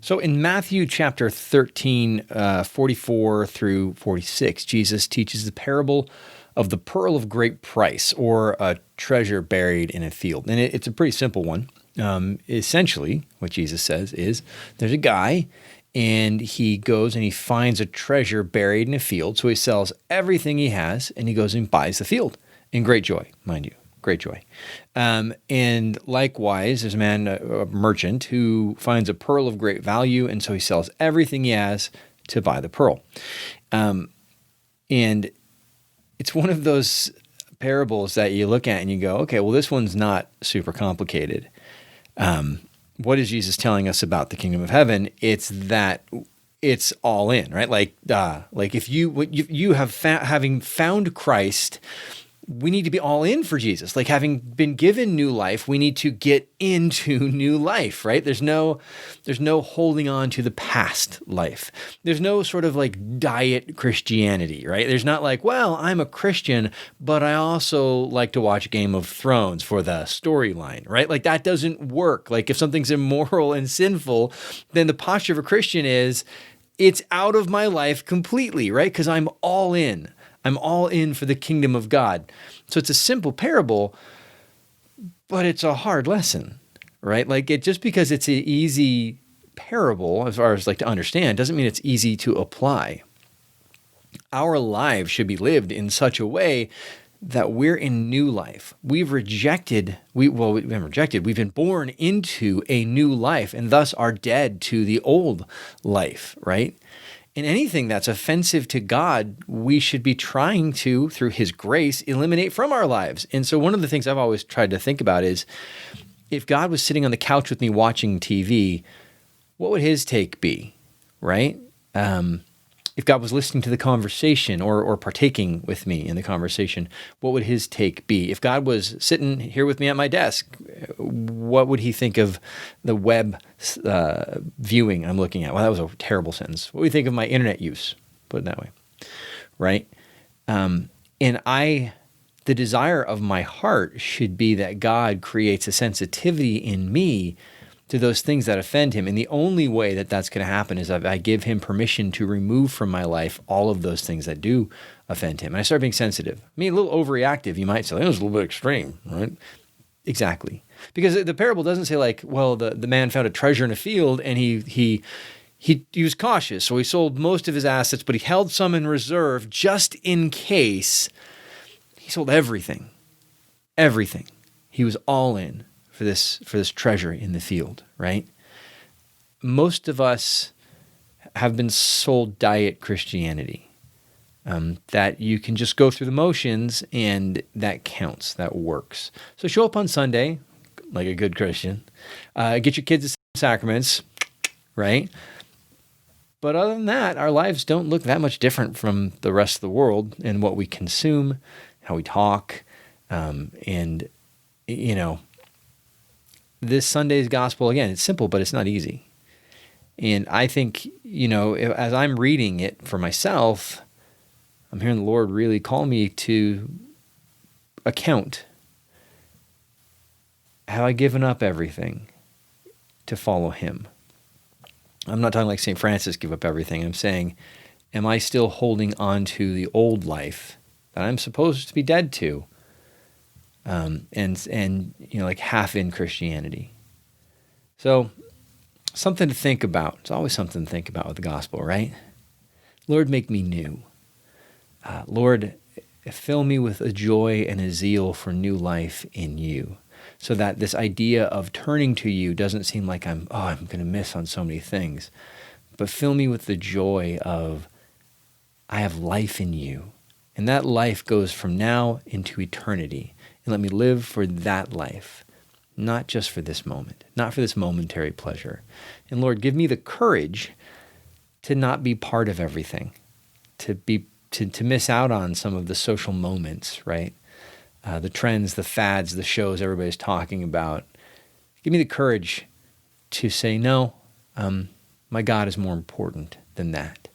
So in Matthew chapter 13, 44 through 46, Jesus teaches the parable of the pearl of great price, or a treasure buried in a field. And it's a pretty simple one. Essentially, what Jesus says is there's a guy, and he goes and he finds a treasure buried in a field. So he sells everything he has, and he goes and buys the field in great joy, mind you. Great joy. And likewise, there's a man, a merchant, who finds a pearl of great value, and so he sells everything he has to buy the pearl. And it's one of those parables that you look at and you go, okay, well, this one's not super complicated. What is Jesus telling us about the kingdom of heaven? It's that it's all in, right? Like if you have having found Christ, we need to be all in for Jesus. Like, having been given new life, we need to get into new life, right? There's no holding on to the past life. There's no sort of like diet Christianity, right? There's not like, well, I'm a Christian, but I also like to watch Game of Thrones for the storyline, right? Like, that doesn't work. Like, if something's immoral and sinful, then the posture of a Christian is, it's out of my life completely, right? Because I'm all in. I'm all in for the kingdom of God. So it's a simple parable, but it's a hard lesson, right? Like, just because it's an easy parable, as far as like to understand, doesn't mean it's easy to apply. Our lives should be lived in such a way that we're in new life. We've been born into a new life, and thus are dead to the old life, right? And anything that's offensive to God, we should be trying to, through His grace, eliminate from our lives. And so one of the things I've always tried to think about is, if God was sitting on the couch with me watching TV, what would His take be, right? If God was listening to the conversation or partaking with me in the conversation, what would His take be? If God was sitting here with me at my desk, what would He think of the web viewing I'm looking at? Well, that was a terrible sentence. What would He think of my internet use? Put it that way, right? The desire of my heart should be that God creates a sensitivity in me to those things that offend Him. And the only way that that's going to happen is if I give Him permission to remove from my life all of those things that do offend Him. And I start being sensitive. I mean, a little overreactive, you might say. It was a little bit extreme, right? Exactly. Because the parable doesn't say like, well, the man found a treasure in a field and he was cautious. So he sold most of his assets, but he held some in reserve just in case. He sold everything. Everything. He was all in for this treasure in the field, right? Most of us have been sold diet Christianity, that you can just go through the motions and that counts, that works. So show up on Sunday like a good Christian, get your kids the sacraments, right? But other than that, our lives don't look that much different from the rest of the world in what we consume, how we talk, and, you know, this Sunday's gospel, again, it's simple, but it's not easy. And I think, you know, as I'm reading it for myself, I'm hearing the Lord really call me to account. Have I given up everything to follow Him? I'm not talking like St. Francis, give up everything. I'm saying, am I still holding on to the old life that I'm supposed to be dead to? And you know, like half in Christianity. So something to think about. It's always something to think about with the gospel, right? Lord, make me new. Lord, fill me with a joy and a zeal for new life in You, so that this idea of turning to You doesn't seem like I'm going to miss on so many things, but fill me with the joy of, I have life in You, and that life goes from now into eternity. And let me live for that life, not just for this moment, not for this momentary pleasure. And Lord, give me the courage to not be part of everything, to miss out on some of the social moments, right? The trends, the fads, the shows everybody's talking about. Give me the courage to say, no, my God is more important than that.